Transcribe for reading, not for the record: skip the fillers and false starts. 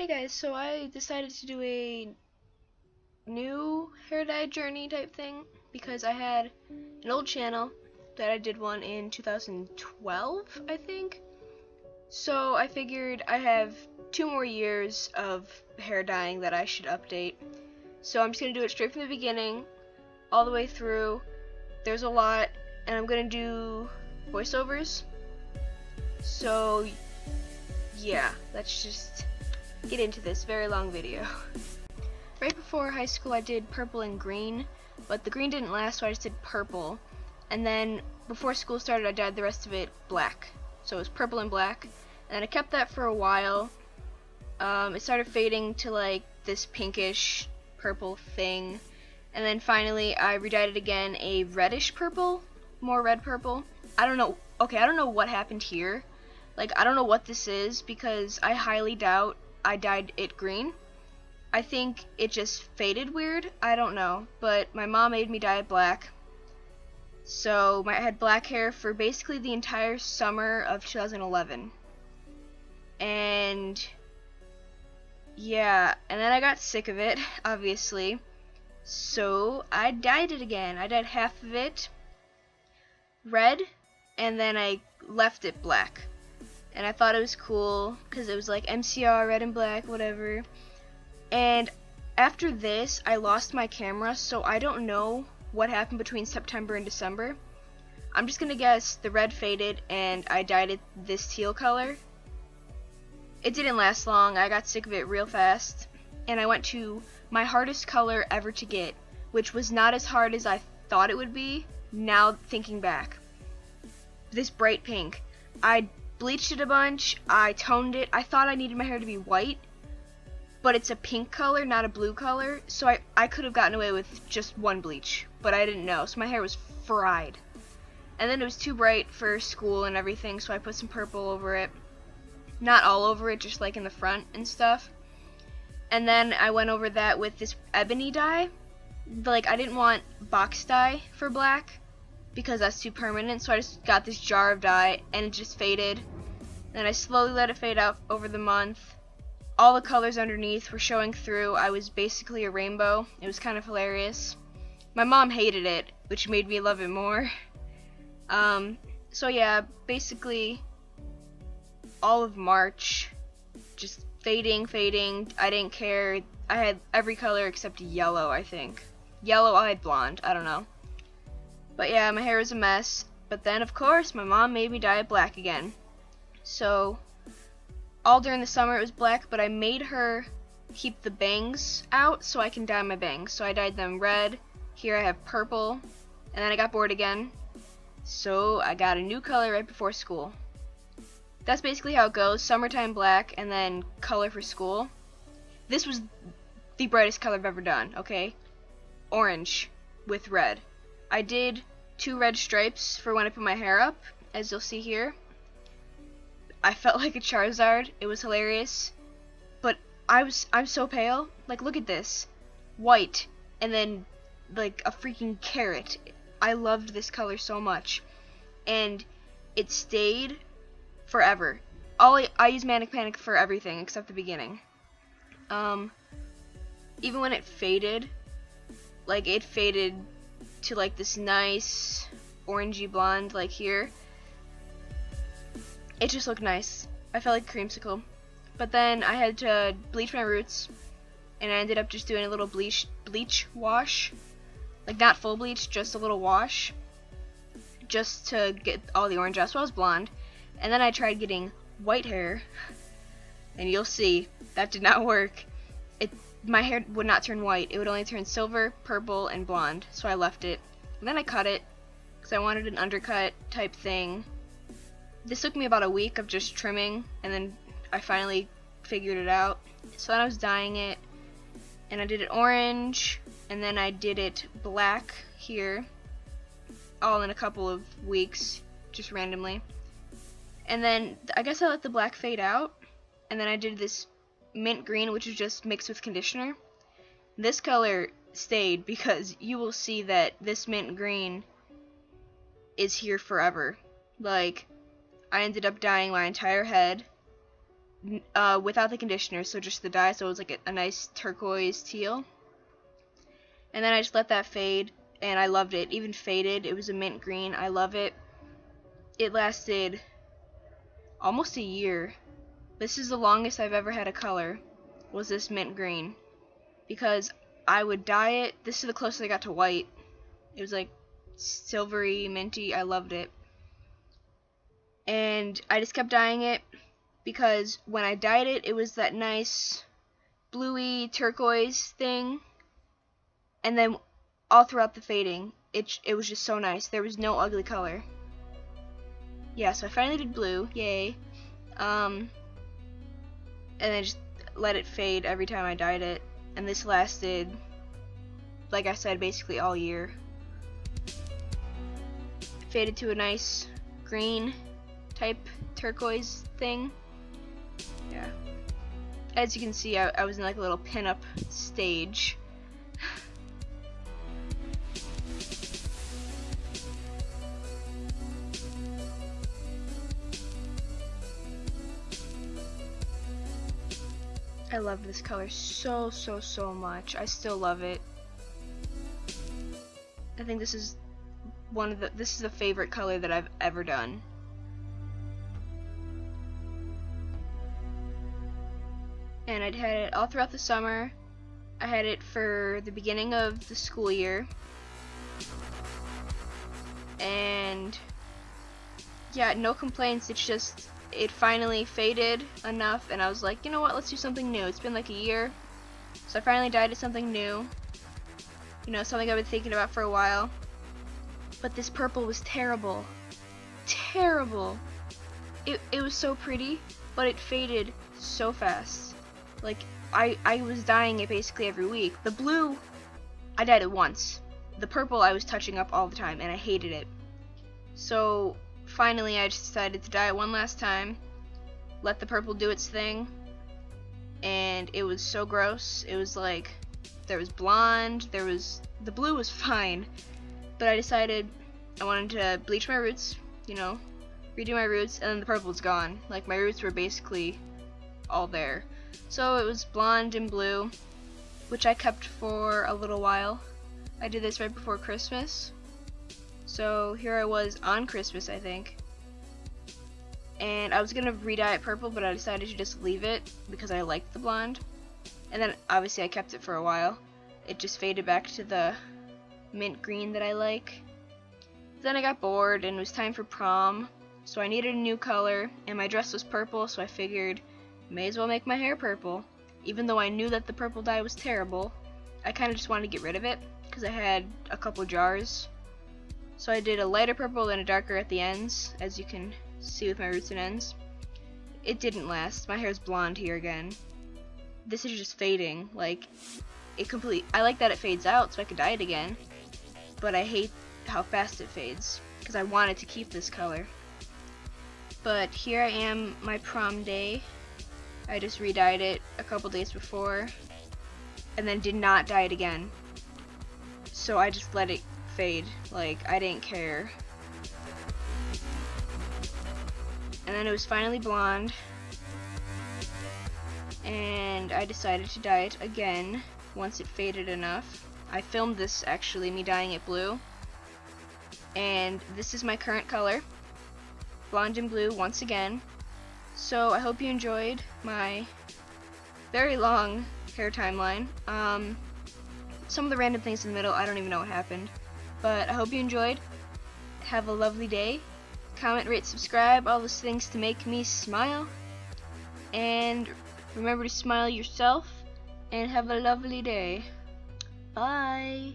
guys, so I decided to do a new hair dye journey type thing because I had an old channel that I did one in 2012, I think. So I figured I have 2 more years of hair dyeing that I should update. So I'm just going to do it straight from the beginning, all the way through. There's a lot, and I'm going to do voiceovers. So yeah, let's just get into this very long video. Right before high school I did purple and green, but the green didn't last, so I just did purple. And then before school started I dyed the rest of it black. So it was purple and black. And I kept that for a while. It started fading to like this pinkish purple thing. And then finally I redyed it again a reddish purple, more red purple. I don't know what happened here. Like, I don't know what this is because I highly doubt I dyed it green. I think it just faded weird. I don't know. But my mom made me dye it black. So I had black hair for basically the entire summer of 2011. And yeah, and then I got sick of it, obviously. So I dyed it again. I dyed half of it red, and then I left it black. And I thought it was cool because it was like MCR, red and black, whatever. And after this, I lost my camera, so I don't know what happened between September and December. I'm just gonna guess the red faded and I dyed it this teal color. It didn't last long. I got sick of it real fast, and I went to my hardest color ever to get, which was not as hard as I thought it would be. Now thinking back, this bright pink. I bleached it a bunch, I toned it. I thought I needed my hair to be white, but it's a pink color, not a blue color, so I could have gotten away with just one bleach, but I didn't know, so my hair was fried. And then it was too bright for school and everything, so I put some purple over it. Not all over it, just like in the front and stuff. And then I went over that with this ebony dye. Like, I didn't want box dye for black because that's too permanent, so I just got this jar of dye and it just faded. Then I slowly let it fade out over the month. All the colors underneath were showing through. I was basically a rainbow. It was kind of hilarious. My mom hated it, which made me love it more. So yeah, basically all of March, just fading. I didn't care. I had every color except yellow, I think. Yellow, I had blonde. I don't know. But yeah, my hair was a mess. But then, of course, my mom made me dye it black again. So all during the summer it was black, but I made her keep the bangs out so I can dye my bangs. So I dyed them red. Here I have purple. And then I got bored again. So I got a new color right before school. That's basically how it goes. Summertime black and then color for school. This was the brightest color I've ever done, okay? Orange with red. I did 2 red stripes for when I put my hair up, as you'll see here. I felt like a Charizard. It was hilarious. But I'm so pale. Like, look at this. White and then like a freaking carrot. I loved this color so much. And it stayed forever. I use Manic Panic for everything except the beginning. Even when it faded, like it faded to like this nice orangey blonde like here. It just looked nice. I felt like a creamsicle. But then I had to bleach my roots, and I ended up just doing a little bleach wash. Like, not full bleach, just a little wash, just to get all the orange out. So I was blonde. And then I tried getting white hair, and you'll see that did not work. My hair would not turn white. It would only turn silver, purple, and blonde. So I left it. And then I cut it because I wanted an undercut type thing. This took me about a week of just trimming, and then I finally figured it out. So then I was dyeing it, and I did it orange, and then I did it black here, all in a couple of weeks, just randomly. And then I guess I let the black fade out, and then I did this mint green, which is just mixed with conditioner. This color stayed because you will see that this mint green is here forever. Like, I ended up dyeing my entire head without the conditioner, so just the dye, so it was like a nice turquoise teal. And then I just let that fade, and I loved it. Even faded, it was a mint green. I love it. It lasted almost a year. This is the longest I've ever had a color, was this mint green, because I would dye it. This is the closest I got to white. It was like silvery, minty. I loved it. And I just kept dyeing it because when I dyed it, it was that nice bluey turquoise thing. And then all throughout the fading, it was just so nice. There was no ugly color. Yeah, so I finally did blue. Yay. And then just let it fade every time I dyed it. And this lasted, like I said, basically all year. Faded to a nice green type turquoise thing. Yeah. As you can see, I was in like a little pinup stage. I love this color so much. I still love it. I think this is this is a favorite color that I've ever done. And I'd had it all throughout the summer. I had it for the beginning of the school year. And yeah, no complaints. It's just, it finally faded enough, and I was like, you know what, let's do something new. It's been like a year, so I finally dyed it something new. You know, something I've been thinking about for a while. But this purple was terrible. Terrible. It was so pretty, but it faded so fast. Like, I was dyeing it basically every week. The blue, I dyed it once. The purple I was touching up all the time, and I hated it. So finally I just decided to dye it one last time, let the purple do its thing, and it was so gross. It was like, there was blonde, the blue was fine, but I decided I wanted to bleach my roots, you know, redo my roots, and then the purple was gone. Like, my roots were basically all there. So it was blonde and blue, which I kept for a little while. I did this right before Christmas. So here I was on Christmas, I think. And I was gonna re-dye it purple, but I decided to just leave it because I liked the blonde. And then obviously I kept it for a while. It just faded back to the mint green that I like. Then I got bored and it was time for prom. So I needed a new color, and my dress was purple, so I figured may as well make my hair purple. Even though I knew that the purple dye was terrible, I kind of just wanted to get rid of it because I had a couple jars. So I did a lighter purple and a darker at the ends, as you can see with my roots and ends. It didn't last. My hair's blonde here again. This is just fading. Like, I like that it fades out so I could dye it again, but I hate how fast it fades because I wanted to keep this color. But here I am, my prom day. I just re-dyed it a couple days before and then did not dye it again. So I just let it fade, like, I didn't care. And then it was finally blonde, and I decided to dye it again once it faded enough. I filmed this, actually, me dyeing it blue, and this is my current color, blonde and blue once again. So I hope you enjoyed my very long hair timeline. Some of the random things in the middle, I don't even know what happened. But I hope you enjoyed. Have a lovely day. Comment, rate, subscribe, all those things to make me smile. And remember to smile yourself. And have a lovely day. Bye.